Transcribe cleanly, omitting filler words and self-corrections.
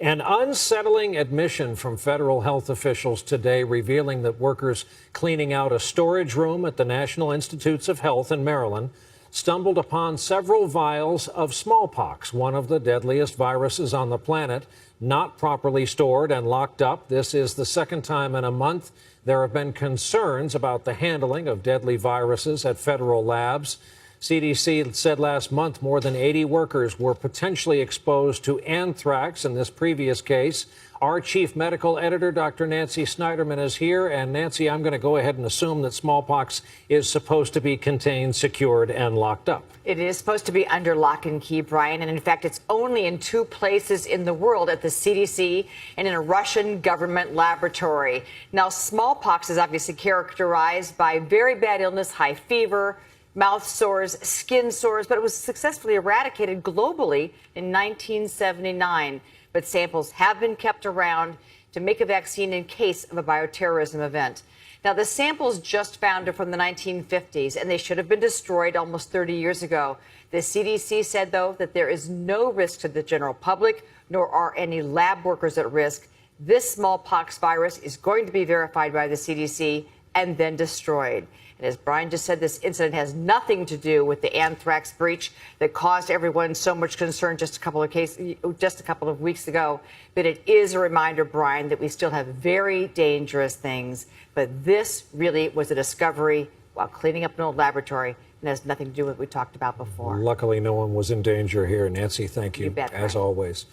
An unsettling admission from federal health officials today revealing that workers cleaning out a storage room at the National Institutes of Health in Maryland stumbled upon several vials of smallpox, one of the deadliest viruses on the planet, not properly stored and locked up. This is the second time in a month there have been concerns about the handling of deadly viruses at federal labs. CDC said last month more than 80 workers were potentially exposed to anthrax in this previous case. Our chief medical editor, Dr. Nancy Snyderman, is here. And Nancy, I'm going to go ahead and assume that smallpox is supposed to be contained, secured, and locked up. It is supposed to be under lock and key, Brian. And in fact, it's only in 2 places in the world, at the CDC and in a Russian government laboratory. Now, smallpox is obviously characterized by very bad illness, high fever, mouth sores, skin sores, but it was successfully eradicated globally in 1979. But samples have been kept around to make a vaccine in case of a bioterrorism event. Now, the samples just found are from the 1950s, and they should have been destroyed almost 30 years ago. The CDC said, though, that there is no risk to the general public, nor are any lab workers at risk. This smallpox virus is going to be verified by the CDC and then destroyed. And as Brian just said, this incident has nothing to do with the anthrax breach that caused everyone so much concern just a couple of weeks ago. But it is a reminder, Brian, that we still have very dangerous things. But this really was a discovery while cleaning up an old laboratory and has nothing to do with what we talked about before. Luckily, no one was in danger here. Nancy, thank you, You bet, as Brian. always.